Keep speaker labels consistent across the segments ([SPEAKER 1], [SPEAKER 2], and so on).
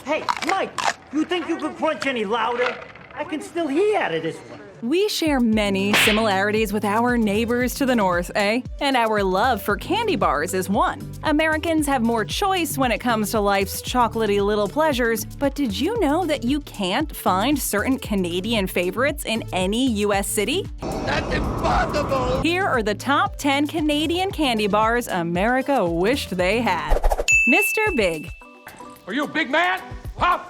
[SPEAKER 1] Hey, Mike, you think you could crunch any louder? I can still hear out of this one.
[SPEAKER 2] We share many similarities with our neighbors to the north, eh? And our love for candy bars is one. Americans have more choice when it comes to life's chocolatey little pleasures, but did you know that you can't find certain Canadian favorites in any U.S. city?
[SPEAKER 3] That's impossible!
[SPEAKER 2] Here are the top 10 Canadian candy bars America wished they had. Mr. Big.
[SPEAKER 4] Are you a big man? Huh?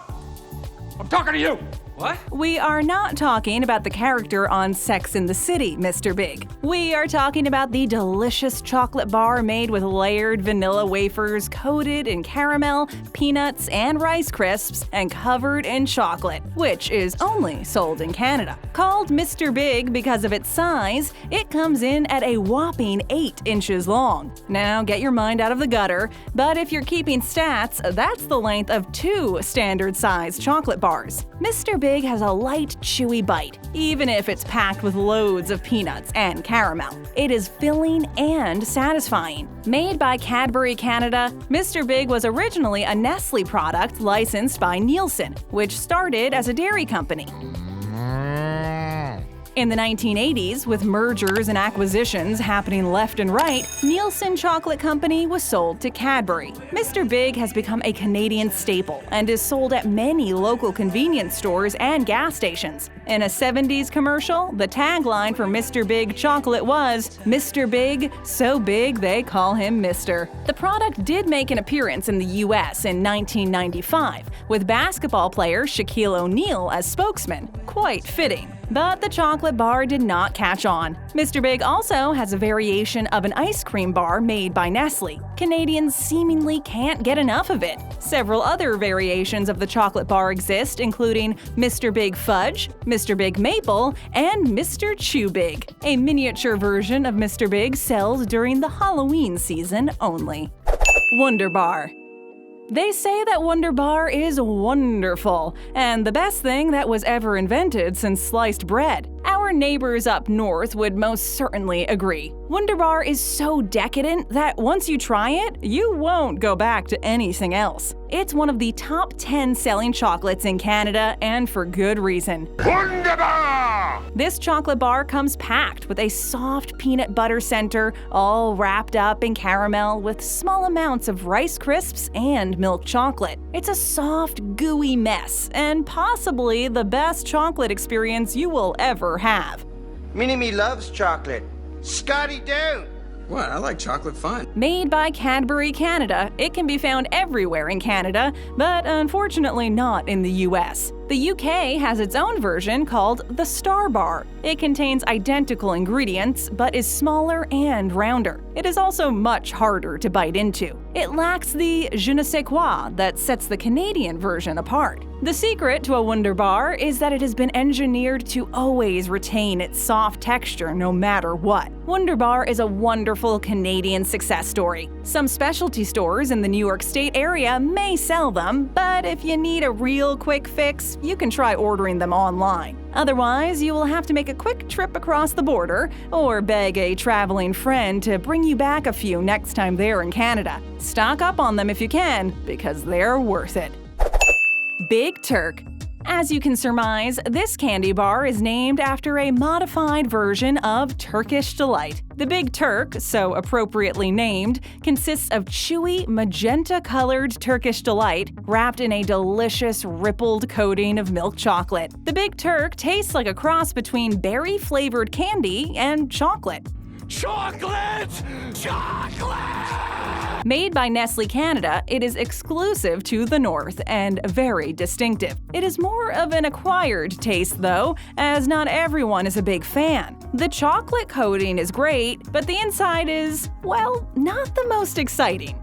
[SPEAKER 4] I'm talking to you! What?
[SPEAKER 2] We are not talking about the character on Sex and the City, Mr. Big. We are talking about the delicious chocolate bar made with layered vanilla wafers coated in caramel, peanuts, and Rice Crisps and covered in chocolate, which is only sold in Canada. Called Mr. Big because of its size, it comes in at a whopping 8 inches long. Now get your mind out of the gutter, but if you're keeping stats, that's the length of 2 standard-sized chocolate bars. Mr. Big has a light, chewy bite, even if it's packed with loads of peanuts and caramel. It is filling and satisfying. Made by Cadbury Canada, Mr. Big was originally a Nestle product licensed by Nielsen, which started as a dairy company. In the 1980s, with mergers and acquisitions happening left and right, Nielsen Chocolate Company was sold to Cadbury. Mr. Big has become a Canadian staple and is sold at many local convenience stores and gas stations. In a 70s commercial, the tagline for Mr. Big chocolate was, "Mr. Big, so big they call him Mr." The product did make an appearance in the U.S. in 1995, with basketball player Shaquille O'Neal as spokesman. Quite fitting. But the chocolate bar did not catch on. Mr. Big also has a variation of an ice cream bar made by Nestle. Canadians seemingly can't get enough of it. Several other variations of the chocolate bar exist, including Mr. Big Fudge, Mr. Big Maple, and Mr. Chew Big. A miniature version of Mr. Big sells during the Halloween season only. Wunderbar. They say that Wunderbar is wonderful, and the best thing that was ever invented since sliced bread. Our neighbors up north would most certainly agree. Wunderbar is so decadent that once you try it, you won't go back to anything else. It's one of the top 10 selling chocolates in Canada, and for good reason.
[SPEAKER 3] Wunderbar!
[SPEAKER 2] This chocolate bar comes packed with a soft peanut butter center, all wrapped up in caramel with small amounts of Rice Crisps and milk chocolate. It's a soft, gooey mess, and possibly the best chocolate experience you will ever have.
[SPEAKER 5] Minnie-Me loves chocolate. Scotty don't.
[SPEAKER 6] What? I like chocolate fun.
[SPEAKER 2] Made by Cadbury Canada, it can be found everywhere in Canada, but unfortunately not in the US. The UK has its own version called the Star Bar. It contains identical ingredients, but is smaller and rounder. It is also much harder to bite into. It lacks the je ne sais quoi that sets the Canadian version apart. The secret to a Wunderbar is that it has been engineered to always retain its soft texture no matter what. Wunderbar is a wonderful Canadian success story. Some specialty stores in the New York State area may sell them, but if you need a real quick fix, you can try ordering them online. Otherwise, you will have to make a quick trip across the border or beg a traveling friend to bring you back a few next time they're in Canada. Stock up on them if you can, because they're worth it. Big Turk. As you can surmise, this candy bar is named after a modified version of Turkish Delight. The Big Turk, so appropriately named, consists of chewy, magenta-colored Turkish Delight wrapped in a delicious rippled coating of milk chocolate. The Big Turk tastes like a cross between berry-flavored candy and chocolate.
[SPEAKER 3] Chocolate! Chocolate!
[SPEAKER 2] Made by Nestle Canada, it is exclusive to the North and very distinctive. It is more of an acquired taste, though, as not everyone is a big fan. The chocolate coating is great, but the inside is, well, not the most exciting.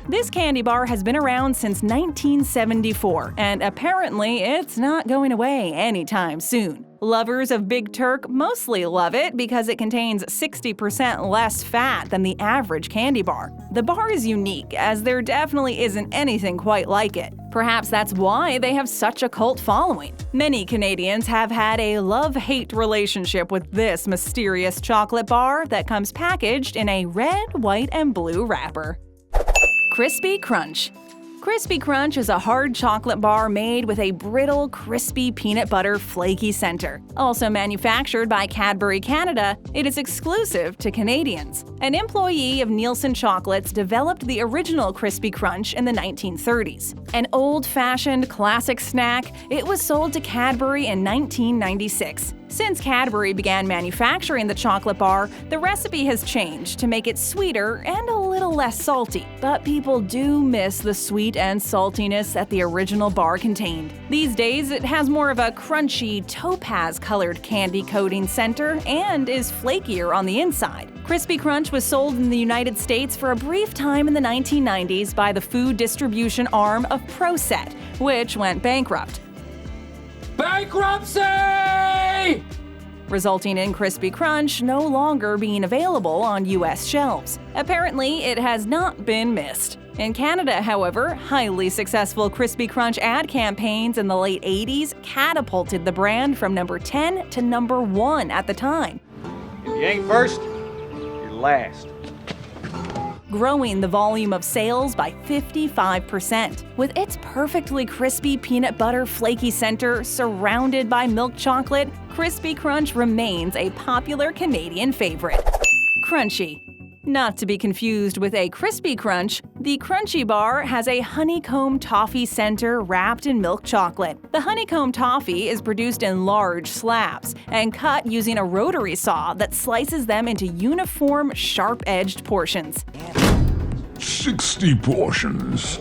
[SPEAKER 2] This candy bar has been around since 1974, and apparently it's not going away anytime soon. Lovers of Big Turk mostly love it because it contains 60% less fat than the average candy bar. The bar is unique, as there definitely isn't anything quite like it. Perhaps that's why they have such a cult following. Many Canadians have had a love-hate relationship with this mysterious chocolate bar that comes packaged in a red, white, and blue wrapper. Crispy Crunch. Crispy Crunch is a hard chocolate bar made with a brittle, crispy peanut butter flaky center. Also manufactured by Cadbury Canada, it is exclusive to Canadians. An employee of Nielsen Chocolates developed the original Crispy Crunch in the 1930s. An old-fashioned classic snack, it was sold to Cadbury in 1996. Since Cadbury began manufacturing the chocolate bar, the recipe has changed to make it sweeter and a little less salty. But people do miss the sweet and saltiness that the original bar contained. These days, it has more of a crunchy, topaz-colored candy coating center and is flakier on the inside. Crispy Crunch was sold in the United States for a brief time in the 1990s by the food distribution arm of Proset, which went bankrupt.
[SPEAKER 4] Bankruptcy!
[SPEAKER 2] Resulting in Crispy Crunch no longer being available on U.S. shelves. Apparently, it has not been missed. In Canada, however, highly successful Crispy Crunch ad campaigns in the late 80s catapulted the brand from number 10 to number 1 at the time.
[SPEAKER 7] If you ain't first, you're last.
[SPEAKER 2] Growing the volume of sales by 55%. With its perfectly crispy peanut butter flaky center surrounded by milk chocolate, Crispy Crunch remains a popular Canadian favorite. Crunchie. Not to be confused with a Crispy Crunch, the Crunchie bar has a honeycomb toffee center wrapped in milk chocolate. The honeycomb toffee is produced in large slabs and cut using a rotary saw that slices them into uniform, sharp-edged portions.
[SPEAKER 3] 60 portions.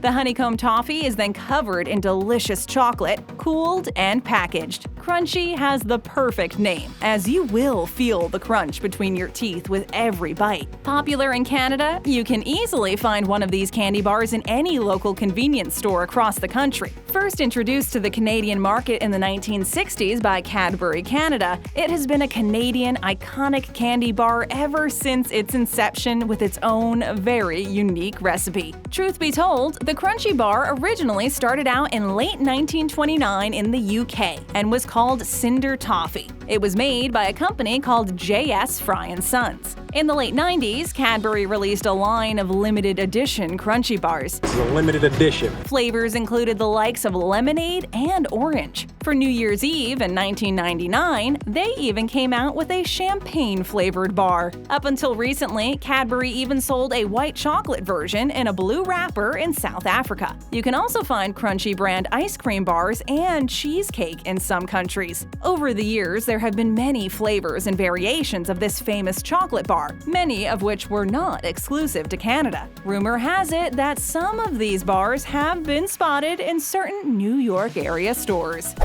[SPEAKER 2] The honeycomb toffee is then covered in delicious chocolate, cooled, and packaged. Crunchie has the perfect name, as you will feel the crunch between your teeth with every bite. Popular in Canada, you can easily find one of these candy bars in any local convenience store across the country. First introduced to the Canadian market in the 1960s by Cadbury Canada, it has been a Canadian iconic candy bar ever since its inception with its own very unique recipe. Truth be told, the Crunchie bar originally started out in late 1929 in the UK and was called Cinder Toffee. It was made by a company called J.S. Fry & Sons. In the late 90s, Cadbury released a line of limited edition Crunchie bars.
[SPEAKER 8] It's a limited edition.
[SPEAKER 2] Flavors included the likes of lemonade and orange. For New Year's Eve in 1999, they even came out with a champagne-flavored bar. Up until recently, Cadbury even sold a white chocolate version in a blue wrapper in South Africa. You can also find Crunchie brand ice cream bars and cheesecake in some countries. Over the years, there have been many flavors and variations of this famous chocolate bar, many of which were not exclusive to Canada. Rumor has it that some of these bars have been spotted in certain New York area stores.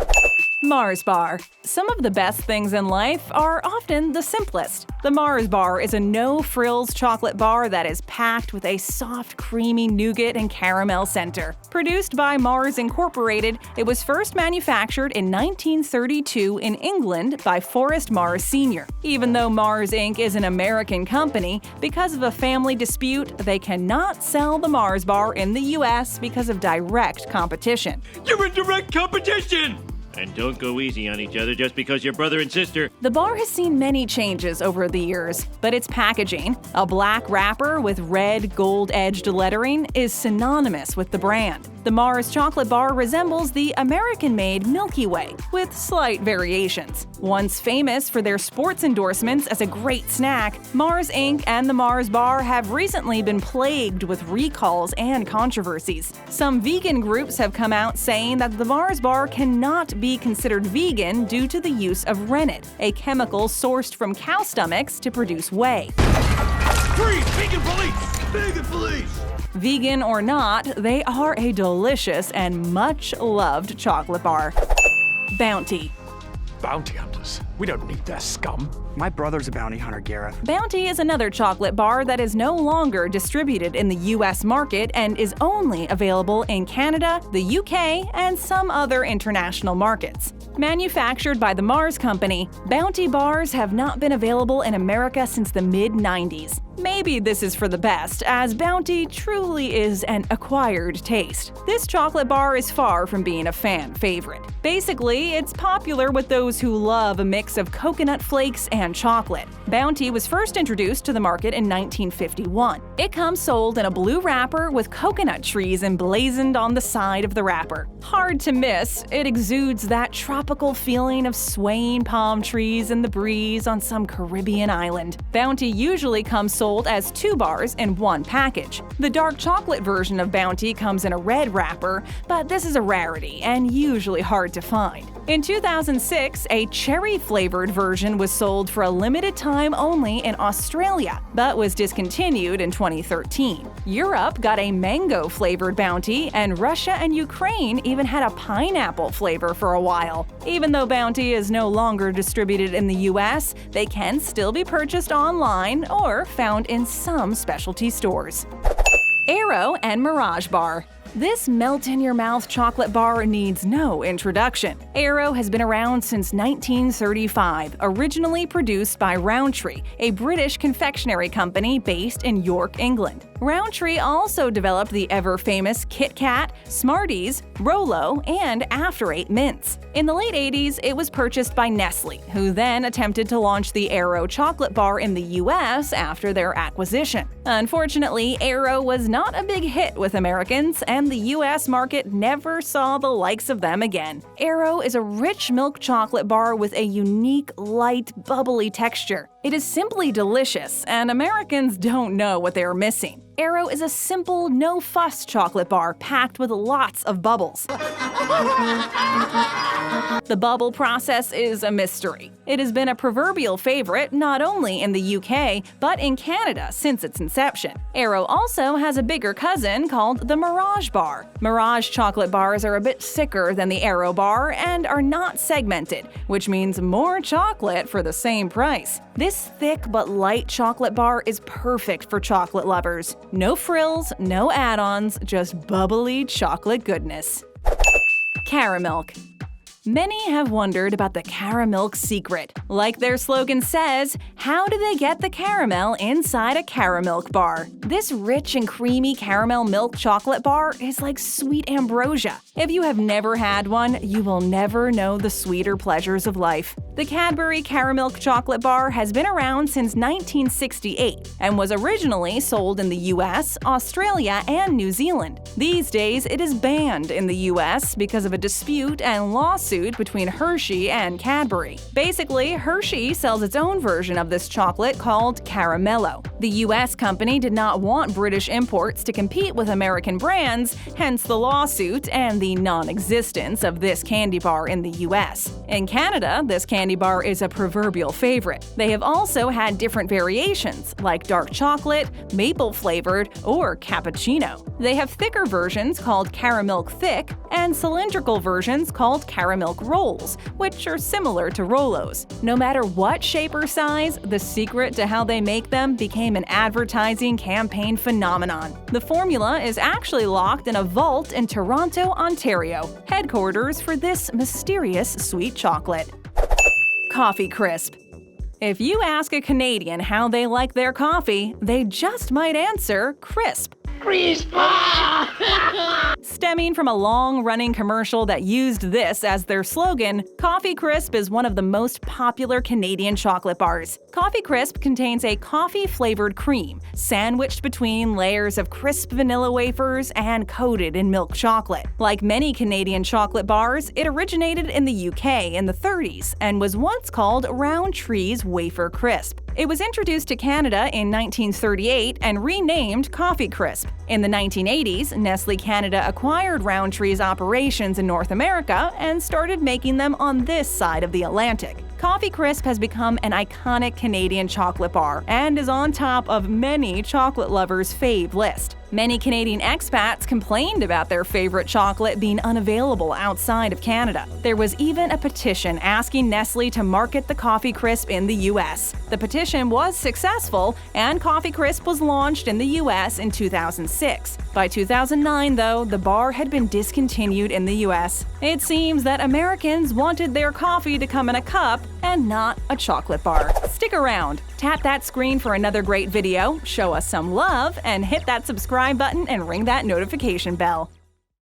[SPEAKER 2] Mars Bar. Some of the best things in life are often the simplest. The Mars Bar is a no-frills chocolate bar that is packed with a soft, creamy nougat and caramel center. Produced by Mars Incorporated, it was first manufactured in 1932 in England by Forrest Mars Sr. Even though Mars Inc. is an American company, because of a family dispute, they cannot sell the Mars Bar in the U.S. because of direct competition.
[SPEAKER 3] You're in direct competition!
[SPEAKER 9] And don't go easy on each other just because you're brother and sister.
[SPEAKER 2] The bar has seen many changes over the years, but its packaging, a black wrapper with red gold-edged lettering, is synonymous with the brand. The Mars chocolate bar resembles the American-made Milky Way, with slight variations. Once famous for their sports endorsements as a great snack, Mars Inc. and the Mars Bar have recently been plagued with recalls and controversies. Some vegan groups have come out saying that the Mars Bar cannot be considered vegan due to the use of rennet, a chemical sourced from cow stomachs to produce whey.
[SPEAKER 3] Freeze! Vegan police! Vegan police!
[SPEAKER 2] Vegan or not, they are a delicious and much-loved chocolate bar. Bounty.
[SPEAKER 8] Bounty hunters. We don't need their scum. My brother's a bounty hunter, Gareth.
[SPEAKER 2] Bounty is another chocolate bar that is no longer distributed in the US market and is only available in Canada, the UK, and some other international markets. Manufactured by the Mars Company, Bounty bars have not been available in America since the mid-90s. Maybe this is for the best, as Bounty truly is an acquired taste. This chocolate bar is far from being a fan favorite. Basically, it's popular with those who love a mix of coconut flakes and chocolate. Bounty was first introduced to the market in 1951. It comes sold in a blue wrapper with coconut trees emblazoned on the side of the wrapper. Hard to miss, it exudes that tropical feeling of swaying palm trees in the breeze on some Caribbean island. Bounty usually comes sold as 2 bars in one package. The dark chocolate version of Bounty comes in a red wrapper, but this is a rarity and usually hard to find. In 2006, a cherry-flavored version was sold for a limited time only in Australia, but was discontinued in 2013. Europe got a mango-flavored Bounty, and Russia and Ukraine even had a pineapple flavor for a while. Even though Bounty is no longer distributed in the US, they can still be purchased online or found in some specialty stores. Aero and Mirage Bar. This melt-in-your-mouth chocolate bar needs no introduction. Aero has been around since 1935, originally produced by Rowntree, a British confectionery company based in York, England. Rowntree also developed the ever-famous Kit Kat, Smarties, Rolo, and After Eight mints. In the late 80s, it was purchased by Nestle, who then attempted to launch the Aero chocolate bar in the US after their acquisition. Unfortunately, Aero was not a big hit with Americans, and the US market never saw the likes of them again. Aero is a rich milk chocolate bar with a unique, light, bubbly texture. It is simply delicious, and Americans don't know what they are missing. Aero is a simple, no-fuss chocolate bar packed with lots of bubbles. The bubble process is a mystery. It has been a proverbial favorite not only in the UK, but in Canada since its inception. Aero also has a bigger cousin called the Mirage Bar. Mirage chocolate bars are a bit thicker than the Aero bar and are not segmented, which means more chocolate for the same price. This thick but light chocolate bar is perfect for chocolate lovers. No frills, no add-ons, just bubbly chocolate goodness. Caramilk. Many have wondered about the Caramilk secret. Like their slogan says, how do they get the caramel inside a Caramilk bar? This rich and creamy caramel milk chocolate bar is like sweet ambrosia. If you have never had one, you will never know the sweeter pleasures of life. The Cadbury Caramilk chocolate bar has been around since 1968 and was originally sold in the US, Australia, and New Zealand. These days, it is banned in the US because of a dispute and lawsuit between Hershey and Cadbury. Basically, Hershey sells its own version of this chocolate called Caramello. The US company did not want British imports to compete with American brands, hence the lawsuit and the non-existence of this candy bar in the US. In Canada, this candy bar is a proverbial favorite. They have also had different variations, like dark chocolate, maple-flavored, or cappuccino. They have thicker versions called Caramilk Thick and cylindrical versions called Caramilk Rolls, which are similar to Rolos. No matter what shape or size, the secret to how they make them became an advertising campaign phenomenon. The formula is actually locked in a vault in Toronto, Ontario, headquarters for this mysterious sweet chocolate. Coffee Crisp. If you ask a Canadian how they like their coffee, they just might answer crisp. Stemming from a long-running commercial that used this as their slogan, Coffee Crisp is one of the most popular Canadian chocolate bars. Coffee Crisp contains a coffee-flavored cream, sandwiched between layers of crisp vanilla wafers and coated in milk chocolate. Like many Canadian chocolate bars, it originated in the UK in the 30s and was once called Rowntree's Wafer Crisp. It was introduced to Canada in 1938 and renamed Coffee Crisp. In the 1980s, Nestle Canada acquired Rowntree's operations in North America and started making them on this side of the Atlantic. Coffee Crisp has become an iconic Canadian chocolate bar and is on top of many chocolate lovers' fave list. Many Canadian expats complained about their favorite chocolate being unavailable outside of Canada. There was even a petition asking Nestle to market the Coffee Crisp in the U.S. The petition was successful, and Coffee Crisp was launched in the U.S. in 2006. By 2009, though, the bar had been discontinued in the U.S. It seems that Americans wanted their coffee to come in a cup and not a chocolate bar. Stick around, tap that screen for another great video, show us some love, and hit that subscribe button and ring that notification bell.